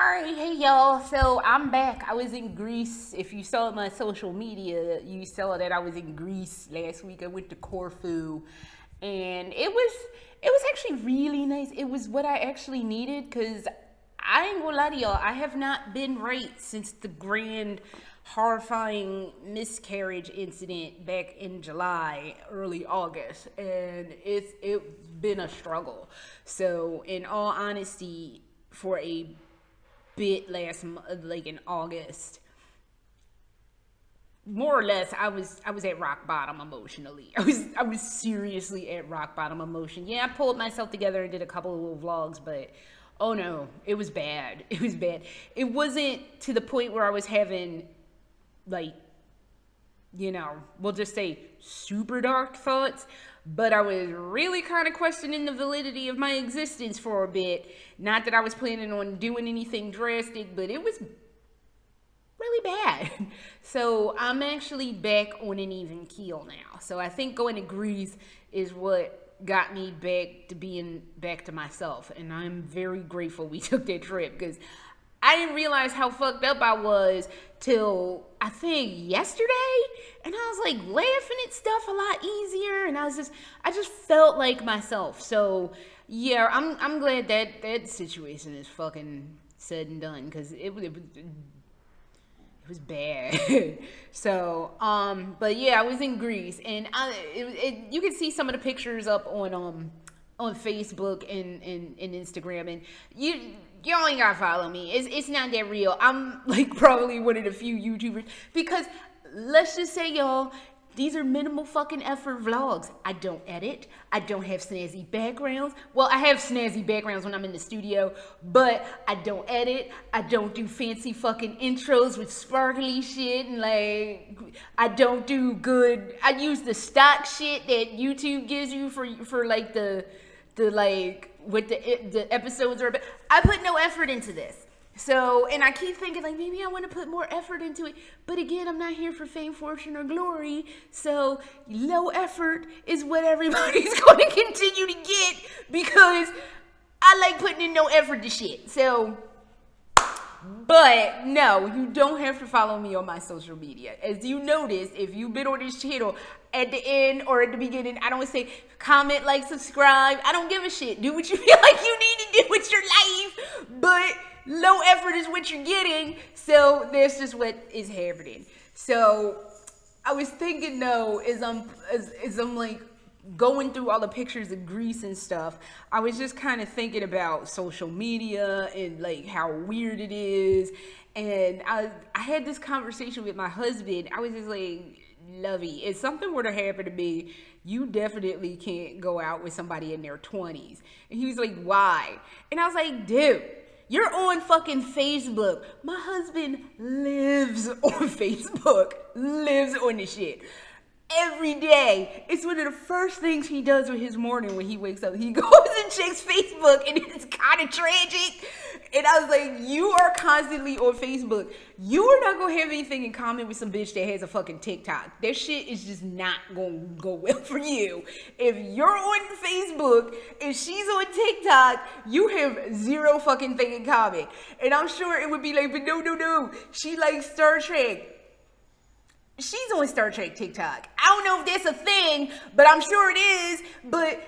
Alright, hey y'all. So I'm back. I was in Greece. If you saw my social media, you saw that I was in Greece last week. I went to Corfu, and it was actually really nice. It was what I actually needed, because I ain't gonna lie to y'all, I have not been right since the grand horrifying miscarriage incident back in July, early August, and it's been a struggle. So in all honesty, for a bit last month, like in August, more or less, I was at rock bottom emotionally. I was seriously at rock bottom emotion. Yeah, I pulled myself together and did a couple of little vlogs, but oh no, it was bad. It was bad. It wasn't to the point where I was having, like, we'll just say super dark thoughts, but I was really kind of questioning the validity of my existence for a bit. Not that I was planning on doing anything drastic, but it was really bad. So I'm actually back on an even keel now. So I think going to Greece is what got me back to being back to myself. And I'm very grateful we took that trip, because I didn't realize how fucked up I was till I think yesterday. And I was like laughing at stuff a lot easier. And I just felt like myself. So yeah, I'm glad that situation is fucking said and done, because it was bad. So, but yeah, I was in Greece, and you can see some of the pictures up on Facebook and Instagram, and y'all ain't gotta follow me. It's not that real. I'm like probably one of the few YouTubers, because let's just say, y'all, these are minimal fucking effort vlogs. I don't edit. I don't have snazzy backgrounds. Well, I have snazzy backgrounds when I'm in the studio, but I don't edit. I don't do fancy fucking intros with sparkly shit, and like, I don't do good. I use the stock shit that YouTube gives you for like the like what the episodes are about. I put no effort into this. So, and I keep thinking, like, maybe I want to put more effort into it. But again, I'm not here for fame, fortune, or glory. So, low effort is what everybody's going to continue to get, because I like putting in no effort to shit. So, but no, you don't have to follow me on my social media. As you notice, if you've been on this channel, at the end or at the beginning, I don't say comment, like, subscribe. I don't give a shit. Do what you feel like you need to do with your life. But low effort is what you're getting. So that's just what is happening. So I was thinking, though, as I'm like going through all the pictures of Greece and stuff, I was just kind of thinking about social media and like how weird it is. And I had this conversation with my husband. I was just like, Lovey, if something were to happen to me, you definitely can't go out with somebody in their 20s. And he was like, why? And I was like, dude, you're on fucking Facebook. My husband lives on Facebook, lives on the shit. Every day. It's one of the first things he does with his morning when he wakes up. He goes and checks Facebook, and it's kind of tragic. And I was like, you are constantly on Facebook. You are not going to have anything in common with some bitch that has a fucking TikTok. That shit is just not going to go well for you. If you're on Facebook and she's on TikTok, you have zero fucking thing in common. And I'm sure it would be like, but no. She likes Star Trek. She's on Star Trek TikTok. I don't know if that's a thing, but I'm sure it is. But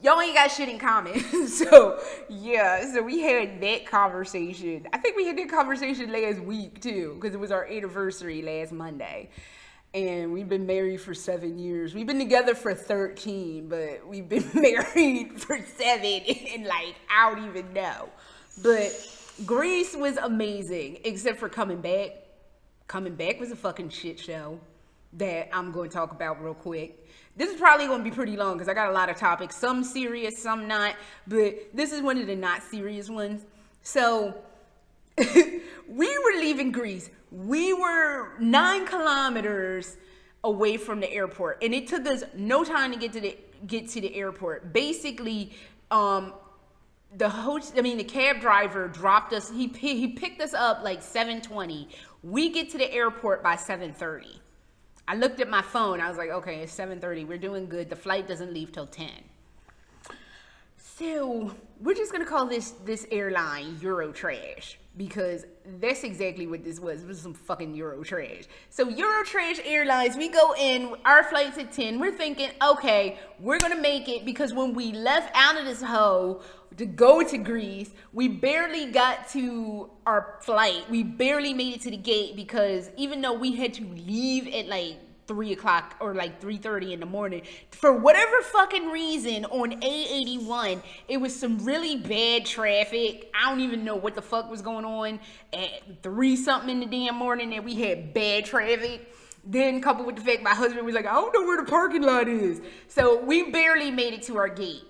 y'all ain't got shit in common. So, yeah. So we had that conversation. I think we had that conversation last week, too, because it was our anniversary last Monday. And we've been married for 7 years. We've been together for 13, but we've been married for 7. And, like, I don't even know. But Greece was amazing, except for coming back. Coming back was a fucking shit show that I'm going to talk about real quick. This is probably going to be pretty long because I got a lot of topics. Some serious, some not. But this is one of the not serious ones. So we were leaving Greece. We were 9 kilometers away from the airport. And it took us no time to get to the airport. Basically, the cab driver dropped us. He picked us up like 7:20. We get to the airport by 7:30. I looked at my phone. I was like, okay, it's 7:30. We're doing good. The flight doesn't leave till 10. So we're just gonna call this airline Eurotrash because that's exactly what this was. It was some fucking Eurotrash. So Eurotrash Airlines, we go in, our flight's at 10. We're thinking, okay, we're gonna make it because when we left out of this hole to go to Greece, we barely got to our flight. We barely made it to the gate because even though we had to leave at like 3 o'clock or like 3:30 in the morning, for whatever fucking reason on A81 it was some really bad traffic. I don't even know what the fuck was going on at 3 something in the damn morning that we had bad traffic. Then coupled with the fact my husband was like, I don't know where the parking lot is, so we barely made it to our gate.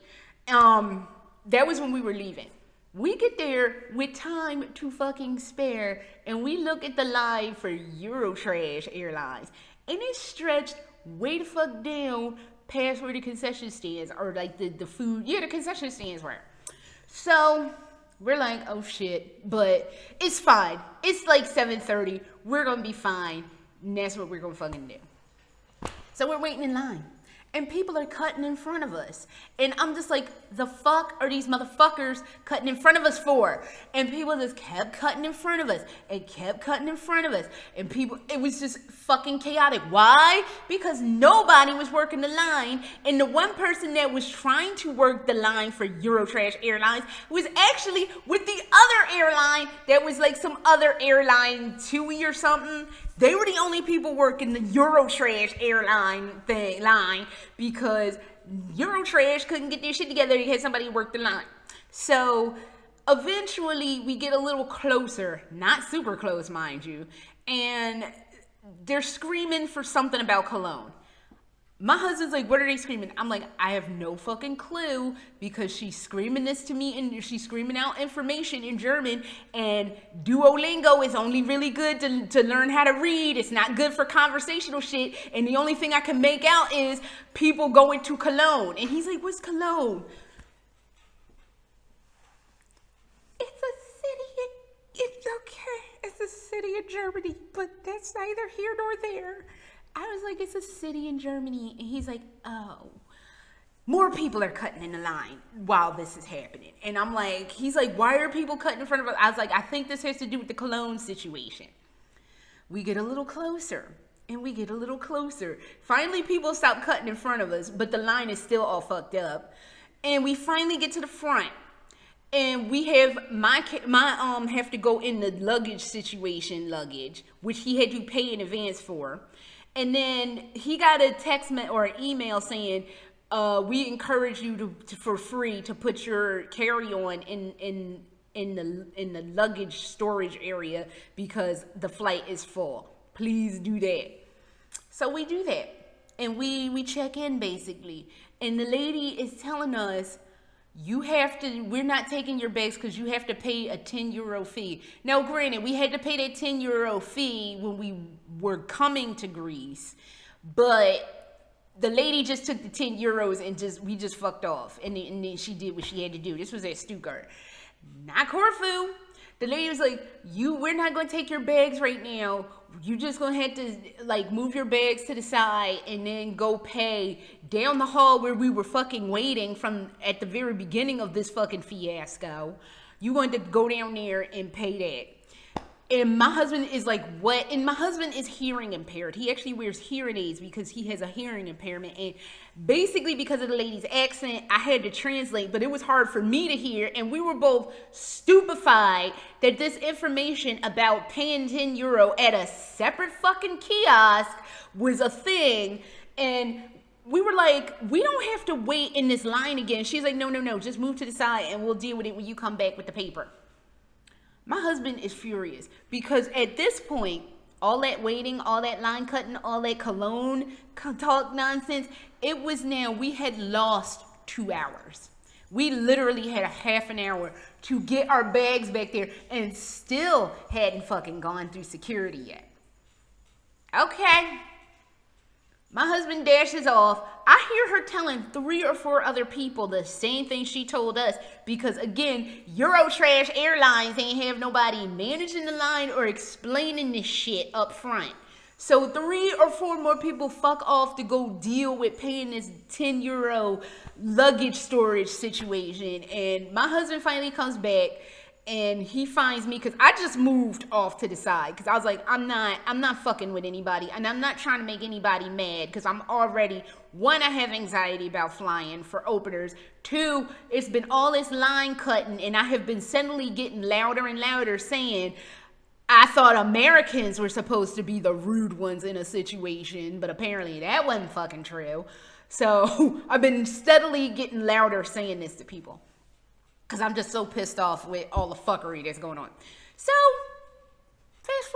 That was when we were leaving. We get there with time to fucking spare, and we look at the line for Eurotrash Airlines, and it's stretched way the fuck down past where the concession stands, or like the food, the concession stands were. So we're like, oh shit, but it's fine. It's like 7:30. We're gonna be fine. And that's what we're gonna fucking do. So we're waiting in line, and people are cutting in front of us. And I'm just like, the fuck are these motherfuckers cutting in front of us for? And people just kept cutting in front of us and kept cutting in front of us. And people, it was just fucking chaotic. Why? Because nobody was working the line. And the one person that was trying to work the line for Eurotrash Airlines was actually with the other airline that was like some other airline, TUI or something. They were the only people working the Eurotrash airline line because Eurotrash couldn't get their shit together. They had somebody work the line. So eventually we get a little closer, not super close, mind you, and they're screaming for something about cologne. My husband's like, what are they screaming? I'm like, I have no fucking clue, because she's screaming this to me and she's screaming out information in German, and Duolingo is only really good to learn how to read. It's not good for conversational shit. And the only thing I can make out is people going to Cologne. And he's like, what's Cologne? It's a city. It's okay. It's a city in Germany, but that's neither here nor there. I was like, it's a city in Germany. And he's like, oh, more people are cutting in the line while this is happening. And I'm like, he's like, why are people cutting in front of us? I was like, I think this has to do with the cologne situation. We get a little closer and we get a little closer. Finally, people stop cutting in front of us, but the line is still all fucked up. And we finally get to the front. And we have my have to go in the luggage situation, which he had to pay in advance for. And then he got a text or an email saying, we encourage you to for free to put your carry-on in the luggage storage area because the flight is full. Please do that. So we do that. And we check in basically. And the lady is telling us, we're not taking your bags because you have to pay a €10 fee. Now, granted, we had to pay that €10 fee when we were coming to Greece, but the lady just took the €10 and we just fucked off. And then she did what she had to do. This was at Stuttgart, not Corfu. The lady was like, we're not going to take your bags right now. You just going to have to like move your bags to the side and then go pay down the hall where we were fucking waiting from at the very beginning of this fucking fiasco. You going to go down there and pay that. And my husband is like, what? And my husband is hearing impaired. He actually wears hearing aids because he has a hearing impairment. And basically because of the lady's accent, I had to translate, but it was hard for me to hear. And we were both stupefied that this information about paying €10 at a separate fucking kiosk was a thing. And we were like, we don't have to wait in this line again. She's like, no, just move to the side and we'll deal with it when you come back with the paper. My husband is furious because at this point, all that waiting, all that line cutting, all that cologne talk nonsense, we had lost 2 hours. We literally had a half an hour to get our bags back there and still hadn't fucking gone through security yet. Okay. My husband dashes off. I hear her telling 3 or 4 other people the same thing she told us because, again, Eurotrash Airlines ain't have nobody managing the line or explaining this shit up front. So 3 or 4 more people fuck off to go deal with paying this €10 luggage storage situation. And my husband finally comes back and he finds me, because I just moved off to the side because I was like, I'm not fucking with anybody, and I'm not trying to make anybody mad, because I'm already, one, I have anxiety about flying for openers. 2, it's been all this line cutting, and I have been suddenly getting louder and louder saying I thought Americans were supposed to be the rude ones in a situation, but apparently that wasn't fucking true. So I've been steadily getting louder saying this to people because I'm just so pissed off with all the fuckery that's going on. So fast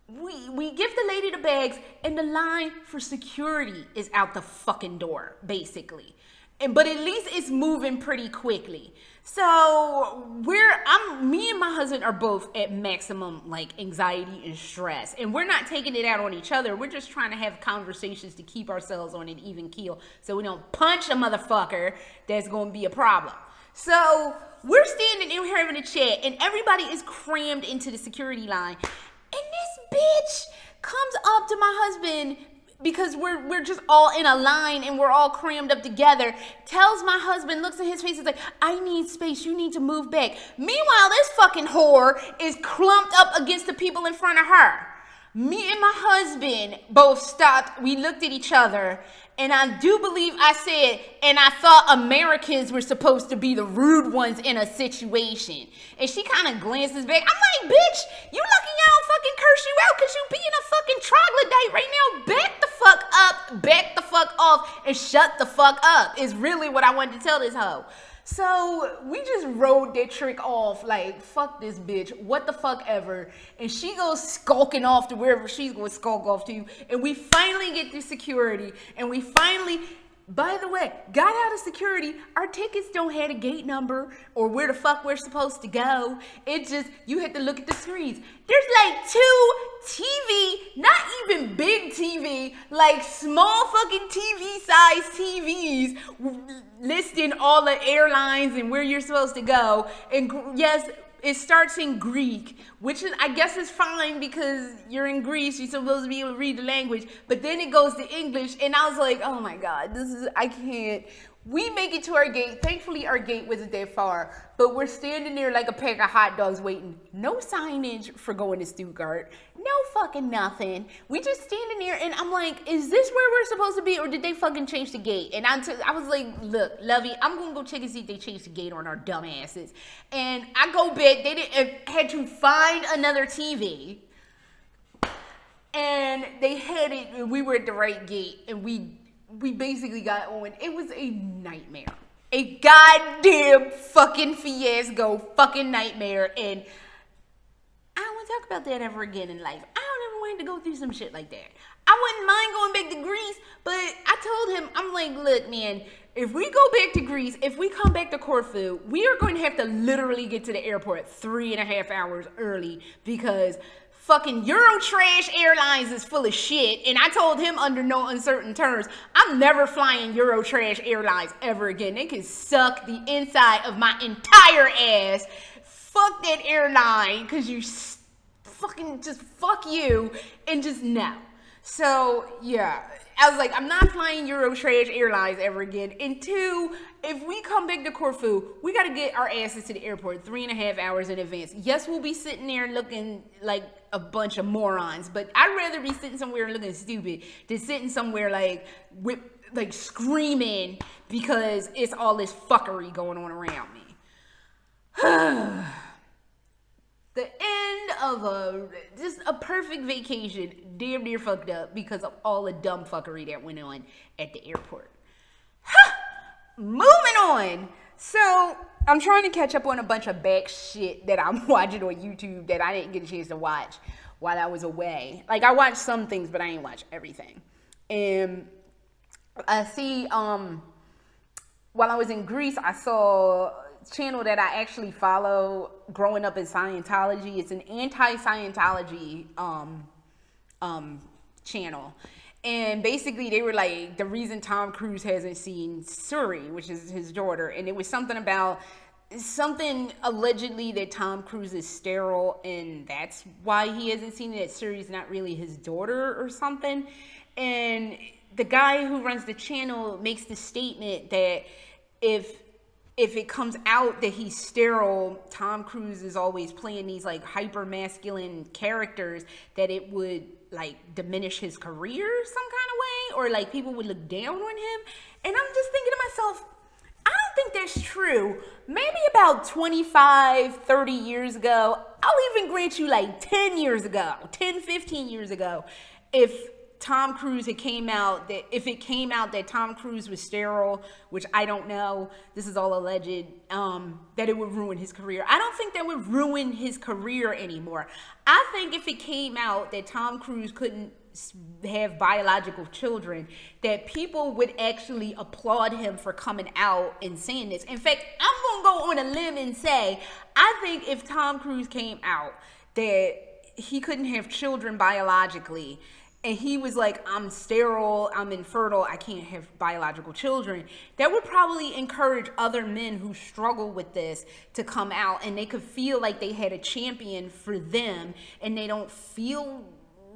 forward, we give the lady the bags, and the line for security is out the fucking door, basically. But at least it's moving pretty quickly. So me and my husband are both at maximum like anxiety and stress, and we're not taking it out on each other. We're just trying to have conversations to keep ourselves on an even keel, so we don't punch a motherfucker that's going to be a problem. So we're standing and we're having a chat, and everybody is crammed into the security line, and this bitch comes up to my husband, because we're just all in a line and we're all crammed up together, tells my husband, looks at his face, is like, I need space, you need to move back. Meanwhile, this fucking whore is clumped up against the people in front of her. Me and my husband both stopped, we looked at each other, and I do believe I said, and I thought Americans were supposed to be the rude ones in a situation. And she kind of glances back. I'm like, bitch, you lucky I don't fucking curse you out because you being a fucking troglodyte right now. Back the fuck up, back the fuck off, and shut the fuck up is really what I wanted to tell this hoe. So we just rode that trick off like, fuck this bitch, what the fuck ever. And she goes skulking off to wherever she's going to skulk off to. And we finally get to security. And we finally, by the way, got out of security. Our tickets don't have a gate number or where the fuck we're supposed to go. It just, you had to look at the screens. There's like 2 TV, not even big TV, like small fucking TV size TVs listing all the airlines and where you're supposed to go. And yes, it starts in Greek, which is, I guess is fine because you're in Greece, you're supposed to be able to read the language, but then it goes to English, and I was like, oh my God, I can't. We make it to our gate. Thankfully, our gate wasn't that far, but we're standing there like a pack of hot dogs waiting. No signage for going to Stuttgart. No fucking nothing. We just standing there, and I'm like, is this where we're supposed to be, or did they fucking change the gate? And I was like, look, Lovey, I'm going to go check and see if they changed the gate on our dumb asses. And I go back. They had to find another TV, and they had it. We were at the right gate, and we basically got on. It was a nightmare. A goddamn fucking fiasco, fucking nightmare. And I don't want to talk about that ever again in life. I don't ever want to go through some shit like that. I wouldn't mind going back to Greece, but I told him, I'm like, look, man, if we go back to Greece, if we come back to Corfu, we are going to have to literally get to the airport 3.5 hours early, because fucking Eurotrash Airlines is full of shit. And I told him under no uncertain terms, I'm never flying Eurotrash Airlines ever again. They can suck the inside of my entire ass. Fuck that airline, because you fucking just fuck you, and just no. So yeah, I was like, I'm not flying Eurotrash Airlines ever again. And 2, if we come back to Corfu, we got to get our asses to the airport 3.5 hours in advance. Yes, we'll be sitting there looking like a bunch of morons, but I'd rather be sitting somewhere looking stupid than sitting somewhere like screaming because it's all this fuckery going on around me. The end of just a perfect vacation, damn near fucked up because of all the dumb fuckery that went on at the airport. Moving on. So I'm trying to catch up on a bunch of back shit that I'm watching on YouTube that I didn't get a chance to watch while I was away. Like, I watched some things, but I ain't watched everything. And I see, while I was in Greece, I saw channel that I actually follow, Growing Up in Scientology. It's an anti-Scientology channel, and basically they were like, the reason Tom Cruise hasn't seen Suri, which is his daughter, and it was something about something allegedly that Tom Cruise is sterile and that's why he hasn't seen it, that Suri's not really his daughter or something. And the guy who runs the channel makes the statement that if it comes out that he's sterile, Tom Cruise is always playing these like hyper masculine characters, that it would like diminish his career some kind of way, or like people would look down on him. And I'm just thinking to myself, I don't think that's true. Maybe about 25, 30 years ago, I'll even grant you like 10 years ago, 10, 15 years ago, if Tom Cruise had came out, that if it came out that Tom Cruise was sterile, which I don't know, this is all alleged, that it would ruin his career. I don't think that would ruin his career anymore. I think if it came out that Tom Cruise couldn't have biological children, that people would actually applaud him for coming out and saying this. In fact, I'm gonna go on a limb and say, I think if Tom Cruise came out that he couldn't have children biologically, and he was like, I'm sterile, I'm infertile, I can't have biological children, that would probably encourage other men who struggle with this to come out, and they could feel like they had a champion for them, and they don't feel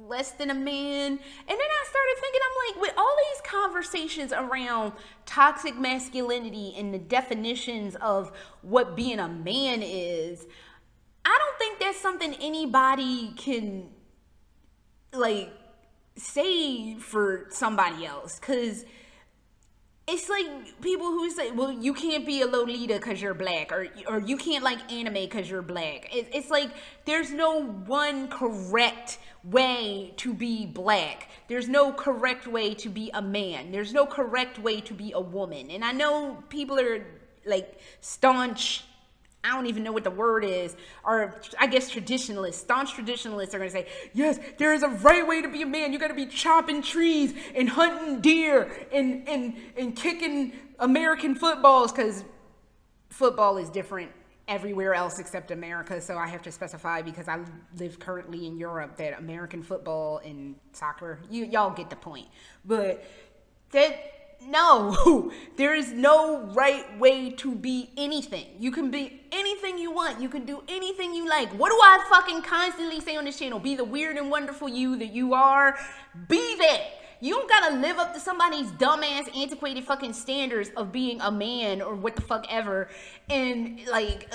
less than a man. And then I started thinking, I'm like, with all these conversations around toxic masculinity and the definitions of what being a man is, I don't think that's something anybody can like say for somebody else, because it's like people who say, well, you can't be a Lolita because you're black, or you can't like anime because you're black. It's like there's no one correct way to be black. There's no correct way to be a man. There's no correct way to be a woman. And I know people are like staunch, I don't even know what the word is, or I guess traditionalists, staunch traditionalists are going to say, yes, there is a right way to be a man. You got to be chopping trees and hunting deer and kicking American footballs, because football is different everywhere else except America. So I have to specify, because I live currently in Europe, that American football and soccer, y'all get the point. But no, there is no right way to be anything. You can be anything you want. You can do anything you like. What do I fucking constantly say on this channel? Be the weird and wonderful you that you are. Be that. You don't gotta live up to somebody's dumbass, antiquated fucking standards of being a man or what the fuck ever. And like,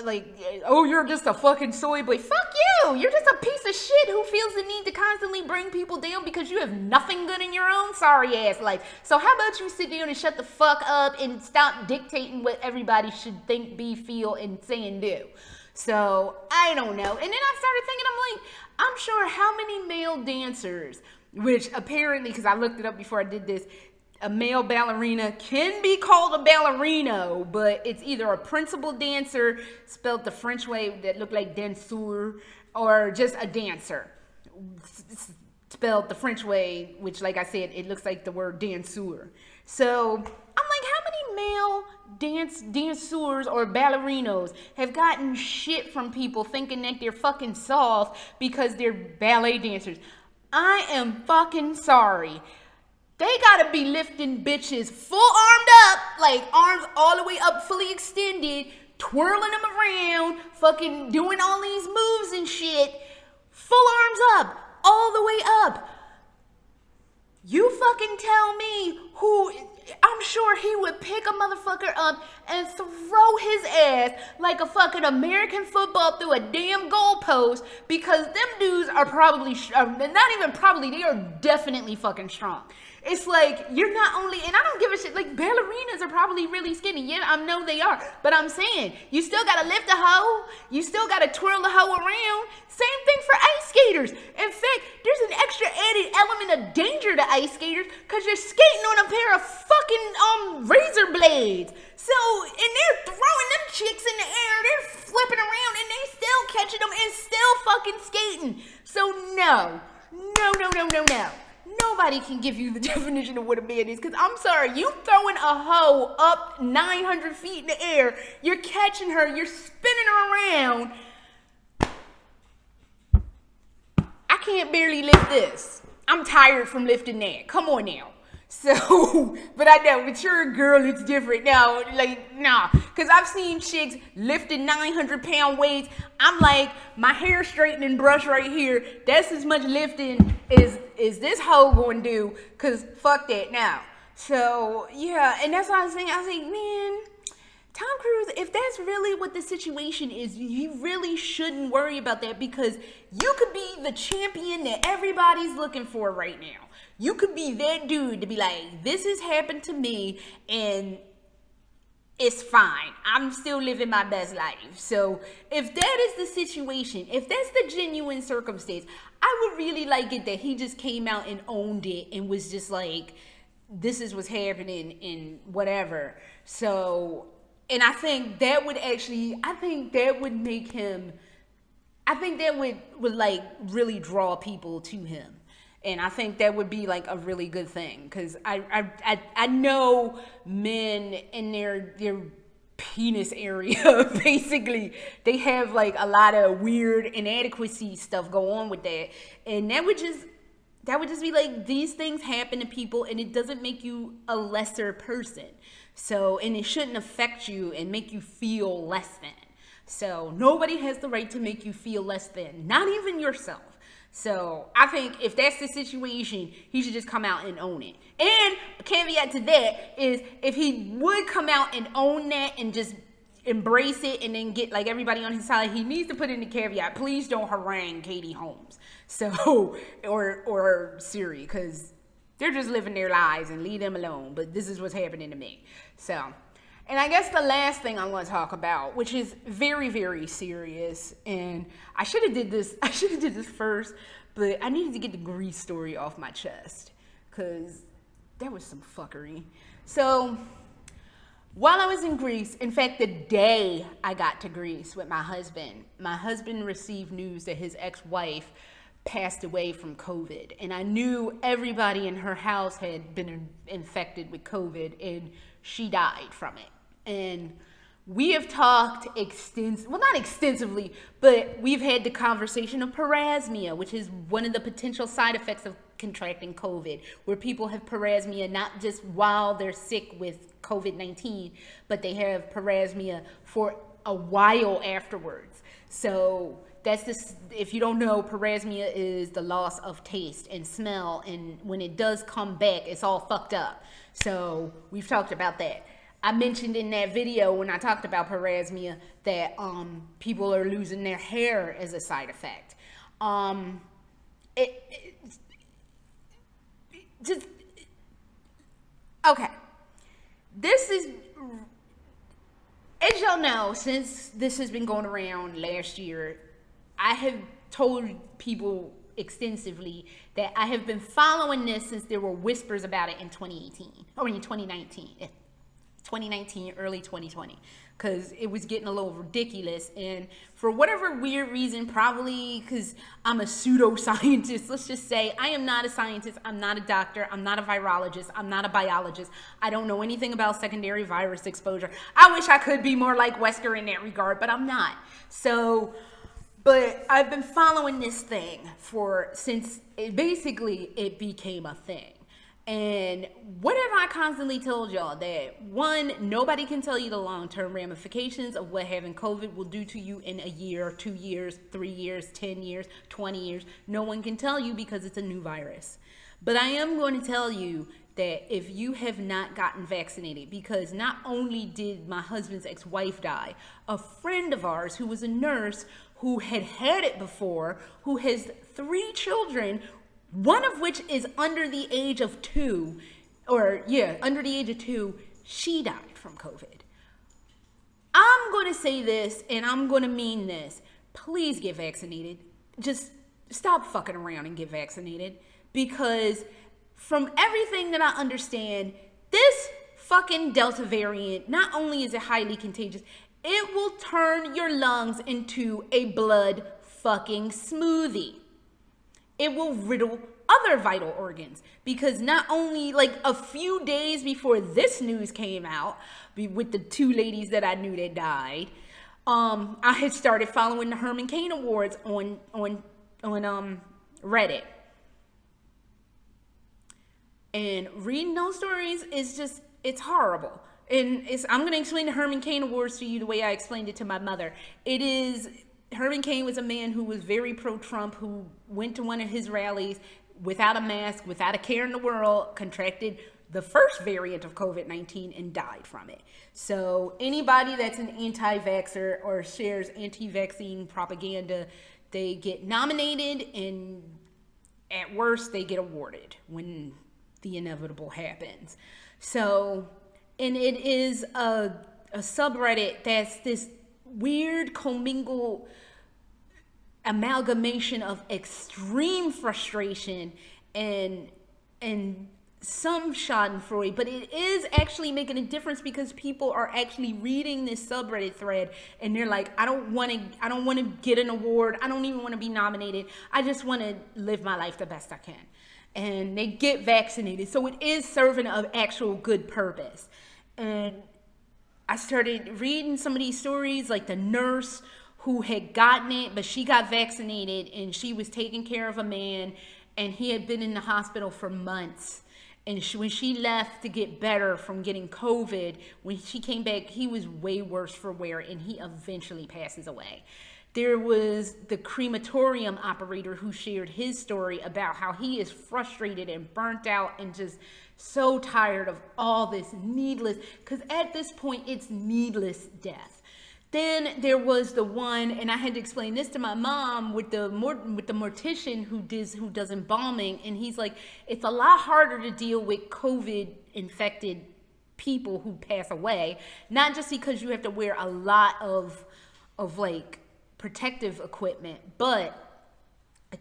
oh, you're just a fucking soy boy. Fuck you! You're just a piece of shit who feels the need to constantly bring people down because you have nothing good in your own sorry ass life. So how about you sit down and shut the fuck up and stop dictating what everybody should think, be, feel, and say and do. So I don't know. And then I started thinking, I'm like, I'm sure how many male dancers, which apparently, because I looked it up before I did this, a male ballerina can be called a ballerino, but it's either a principal dancer, spelled the French way that looked like danseur, or just a dancer, spelled the French way, which, like I said, it looks like the word danseur. So I'm like, how many male dancers or ballerinos have gotten shit from people thinking that they're fucking soft because they're ballet dancers? I am fucking sorry. They gotta be lifting bitches full armed up, like arms all the way up, fully extended, twirling them around, fucking doing all these moves and shit, full arms up, all the way up. You fucking tell me who, I'm sure he would pick a motherfucker up and throw his ass like a fucking American football through a damn goalpost, because them dudes are probably, not even probably, they are definitely fucking strong. It's like, you're not only, and I don't give a shit, like ballerinas are probably really skinny. Yeah, I know they are. But I'm saying, you still gotta lift the hoe. You still gotta twirl the hoe around. Same thing for ice skaters. In fact, there's an extra added element of danger to ice skaters because you're skating on a pair of fucking razor blades. So, and they're throwing them chicks in the air. They're flipping around and they still catching them and still fucking skating. So no. Nobody can give you the definition of what a man is, because I'm sorry, you throwing a hoe up 900 feet in the air, you're catching her, you're spinning her around. I can't barely lift this. I'm tired from lifting that. Come on now. So, but I know, mature girl, it's different now. Like, nah. Because I've seen chicks lifting 900-pound weights. I'm like, my hair straightening brush right here, that's as much lifting is this hoe going to do. Because fuck that now. So, yeah. And that's what I was saying. I was like, man, Tom Cruise, if that's really what the situation is, you really shouldn't worry about that, because you could be the champion that everybody's looking for right now. You could be that dude to be like, this has happened to me and it's fine. I'm still living my best life. So if that is the situation, if that's the genuine circumstance, I would really like it that he just came out and owned it and was just like, this is what's happening and whatever. So, and I think that would make him, I think that would like really draw people to him. And I think that would be like a really good thing, because I know men in their penis area, basically, they have like a lot of weird inadequacy stuff go on with that. And that would just be like, these things happen to people and it doesn't make you a lesser person. So, and it shouldn't affect you and make you feel less than. So nobody has the right to make you feel less than, not even yourself. So I think if that's the situation, he should just come out and own it. And a caveat to that is, if he would come out and own that and just embrace it and then get like everybody on his side, he needs to put in the caveat, please don't harangue Katie Holmes. So, or Siri, because they're just living their lives and leave them alone. But this is what's happening to me. So, and I guess the last thing I'm going to talk about, which is very, very serious, and I should have did this first, but I needed to get the Grease story off my chest, because that was some fuckery. So, while I was in Greece, in fact, the day I got to Greece with my husband received news that his ex-wife passed away from COVID. And I knew everybody in her house had been infected with COVID, and she died from it. And we have talked not extensively, but we've had the conversation of parasmia, which is one of the potential side effects of contracting COVID, where people have parasmia not just while they're sick with COVID-19, but they have parasmia for a while afterwards. So that's this, if you don't know, parasmia is the loss of taste and smell, and when it does come back, it's all fucked up. So we've talked about that. I mentioned in that video when I talked about parasmia that people are losing their hair as a side effect. Okay. This is, as y'all know, since this has been going around last year, I have told people extensively that I have been following this since there were whispers about it in 2019, early 2020, because it was getting a little ridiculous. And for whatever weird reason, probably because I'm a pseudoscientist, let's just say, I am not a scientist, I'm not a doctor, I'm not a virologist, I'm not a biologist, I don't know anything about secondary virus exposure. I wish I could be more like Wesker in that regard, but I'm not. So, but I've been following this thing since it became a thing. And what have I constantly told y'all? That one, nobody can tell you the long-term ramifications of what having COVID will do to you in a year, 2 years, 3 years, 10 years, 20 years. No one can tell you because it's a new virus. But I am going to tell you that if you have not gotten vaccinated, because not only did my husband's ex-wife die, a friend of ours who was a nurse who had it before, who has 3 children, one of which is under the age of 2, she died from COVID. I'm going to say this, and I'm going to mean this. Please get vaccinated. Just stop fucking around and get vaccinated. Because from everything that I understand, this fucking Delta variant, not only is it highly contagious, it will turn your lungs into a blood fucking smoothie. It will riddle other vital organs, because not only like a few days before this news came out with the 2 ladies that I knew that died, I had started following the Herman Cain Awards on Reddit. And reading those stories is just, it's horrible. And I'm going to explain the Herman Cain Awards to you the way I explained it to my mother. Herman Cain was a man who was very pro-Trump, who went to one of his rallies without a mask, without a care in the world, contracted the first variant of COVID-19 and died from it. So anybody that's an anti-vaxxer or shares anti-vaccine propaganda, they get nominated, and at worst they get awarded when the inevitable happens. So, and it is a subreddit that's this weird commingled amalgamation of extreme frustration and some schadenfreude, but it is actually making a difference because people are actually reading this subreddit thread and they're like, I don't want to get an award. I don't even want to be nominated. I just want to live my life the best I can. And they get vaccinated. So it is serving an actual good purpose. And I started reading some of these stories, like the nurse who had gotten it, but she got vaccinated and she was taking care of a man and he had been in the hospital for months. And when she left to get better from getting COVID, when she came back, he was way worse for wear and he eventually passes away. There was the crematorium operator who shared his story about how he is frustrated and burnt out and just so tired of all this needless, because at this point it's needless death. Then there was the one, and I had to explain this to my mom, with the mortician who does embalming, and he's like, it's a lot harder to deal with COVID infected people who pass away, not just because you have to wear a lot of like protective equipment, but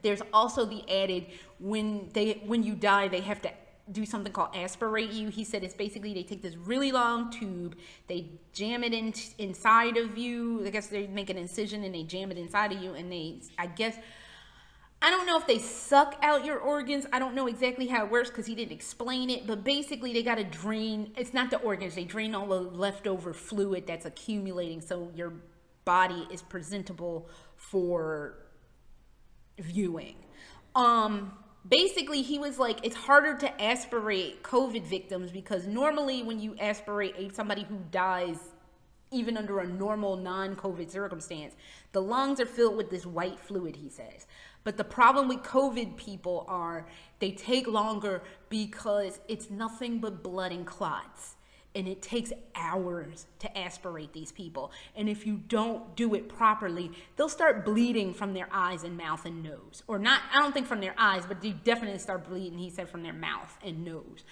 there's also the added, when you die, they have to do something called aspirate you. He said it's basically they take this really long tube, they jam it inside of you. I guess they make an incision and they jam it inside of you, and I don't know if they suck out your organs. I don't know exactly how it works because he didn't explain it, but basically they got to drain, it's not the organs, they drain all the leftover fluid that's accumulating so your body is presentable for viewing. Basically, he was like, it's harder to aspirate COVID victims because normally when you aspirate somebody who dies, even under a normal non-COVID circumstance, the lungs are filled with this white fluid, he says. But the problem with COVID people are they take longer because it's nothing but blood and clots. And it takes hours to aspirate these people. And if you don't do it properly, they'll start bleeding from their eyes and mouth and nose. Or not, I don't think from their eyes, but they definitely start bleeding, he said, from their mouth and nose.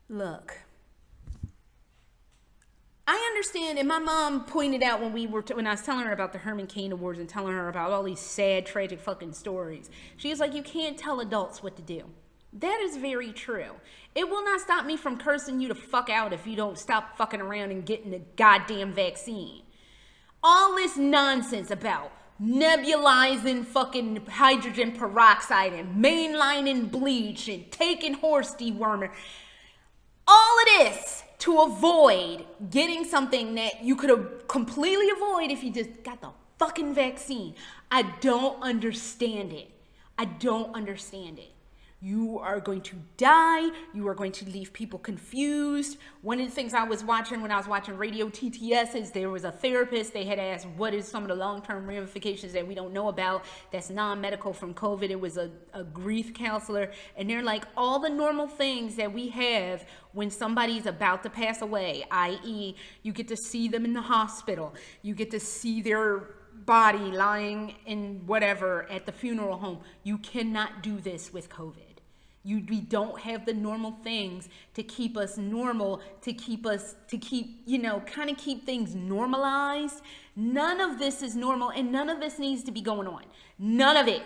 Look, I understand, and my mom pointed out when I was telling her about the Herman Cain Awards and telling her about all these sad, tragic fucking stories. She was like, you can't tell adults what to do. That is very true. It will not stop me from cursing you to fuck out if you don't stop fucking around and getting the goddamn vaccine. All this nonsense about nebulizing fucking hydrogen peroxide and mainlining bleach and taking horse dewormer. All of this to avoid getting something that you could have completely avoided if you just got the fucking vaccine. I don't understand it. I don't understand it. You are going to die. You are going to leave people confused. One of the things I was watching when I was watching Radio TTS is there was a therapist. They had asked, what is some of the long-term ramifications that we don't know about that's non-medical from COVID? It was a grief counselor. And they're like, all the normal things that we have when somebody's about to pass away, i.e. you get to see them in the hospital. You get to see their body lying in whatever at the funeral home. You cannot do this with COVID. We don't have the normal things to keep us normal, to keep things normalized. None of this is normal, and none of this needs to be going on. None of it.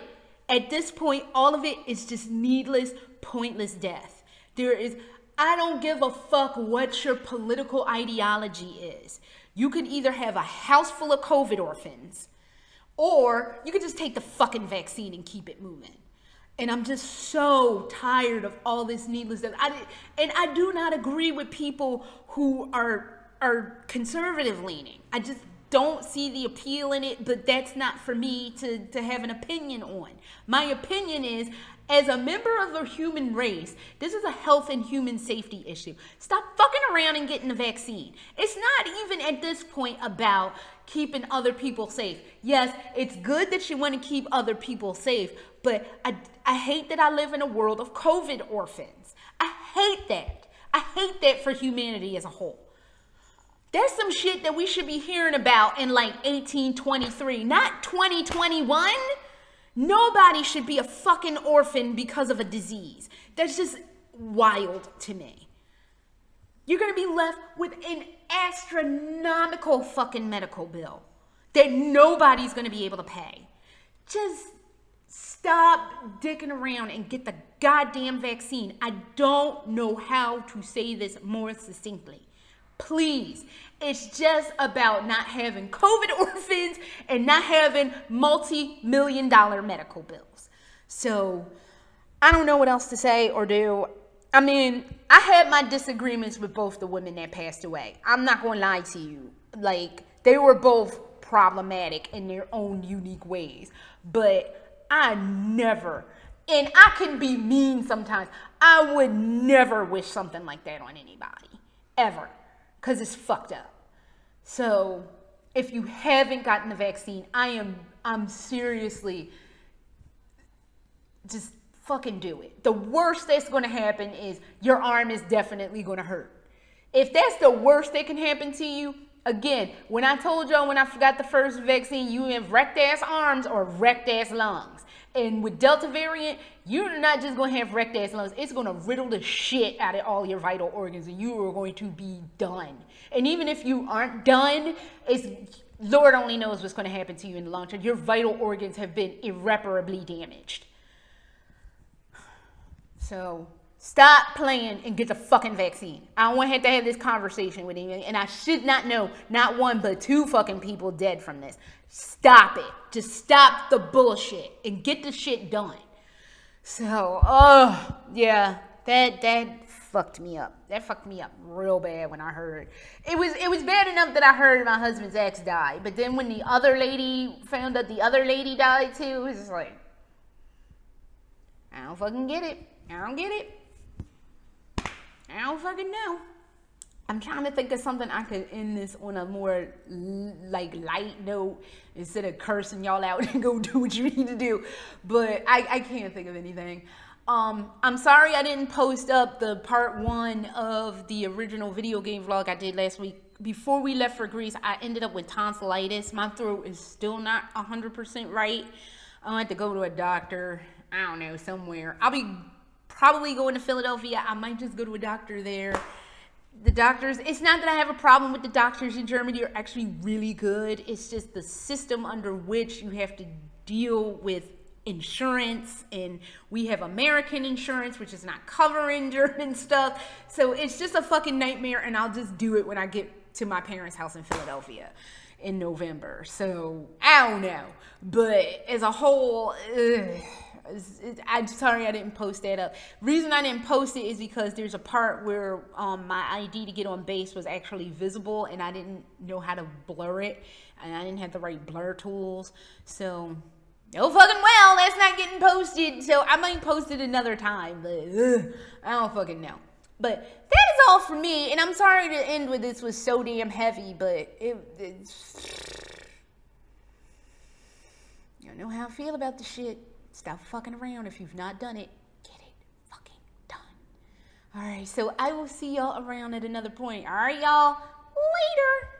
At this point, all of it is just needless, pointless death. I don't give a fuck what your political ideology is. You could either have a house full of COVID orphans, or you could just take the fucking vaccine and keep it moving. And I'm just so tired of all this needless stuff. I do not agree with people who are conservative leaning. I just don't see the appeal in it, but that's not for me to have an opinion on. My opinion is, as a member of the human race, this is a health and human safety issue. Stop fucking around and getting the vaccine. It's not even at this point about keeping other people safe. Yes, it's good that you want to keep other people safe, but I hate that I live in a world of COVID orphans. I hate that. I hate that for humanity as a whole. That's some shit that we should be hearing about in like 1823, not 2021. Nobody should be a fucking orphan because of a disease. That's just wild to me. You're going to be left with an astronomical fucking medical bill that nobody's going to be able to pay. Just stop dicking around and get the goddamn vaccine. I don't know how to say this more succinctly. Please. It's just about not having COVID orphans and not having multi-million-dollar medical bills. So I don't know what else to say or do. I mean, I had my disagreements with both the women that passed away. I'm not going to lie to you. Like, they were both problematic in their own unique ways. But I never, and I can be mean sometimes, I would never wish something like that on anybody. Ever. Because it's fucked up. So if you haven't gotten the vaccine, I'm seriously, just fucking do it. The worst that's going to happen is your arm is definitely going to hurt. If that's the worst that can happen to you, again, when I told y'all when I got the first vaccine, you have wrecked ass arms or wrecked ass lungs. And with Delta variant, you're not just going to have wrecked ass lungs. It's going to riddle the shit out of all your vital organs and you are going to be done. And even if you aren't done, Lord only knows what's going to happen to you in the long term. Your vital organs have been irreparably damaged. So stop playing and get the fucking vaccine. I don't want to have this conversation with anyone. And I should not know not one but two fucking people dead from this. Stop it. Just stop the bullshit and get the shit done. So, yeah, that fucked me up. That fucked me up real bad when I heard. It was bad enough that I heard my husband's ex died. But then when the other lady found out the other lady died too, it was just like, I don't fucking get it. I don't get it. I don't fucking know. I'm trying to think of something I could end this on a more like light note instead of cursing y'all out and go do what you need to do. But I can't think of anything. I'm sorry I didn't post up the part 1 of the original video game vlog I did last week. Before we left for Greece, I ended up with tonsillitis. My throat is still not 100% right. I had to go to a doctor, I don't know, somewhere. I'll be probably going to Philadelphia. I might just go to a doctor there. The doctors, it's not that I have a problem with the doctors in Germany. They're actually really good. It's just the system under which you have to deal with insurance, and we have American insurance, which is not covering German stuff. So it's just a fucking nightmare, and I'll just do it when I get to my parents' house in Philadelphia in November. So I don't know. But as a whole, I'm sorry I didn't post that up. Reason I didn't post it is because there's a part where my ID to get on base was actually visible and I didn't know how to blur it and I didn't have the right blur tools. So, no fucking well, that's not getting posted. So I might post it another time, but I don't fucking know. But that is all for me, and I'm sorry to end with this was so damn heavy, but it's... You don't know how I feel about the shit. Stop fucking around. If you've not done it, get it fucking done. All right, so I will see y'all around at another point. All right, y'all. Later.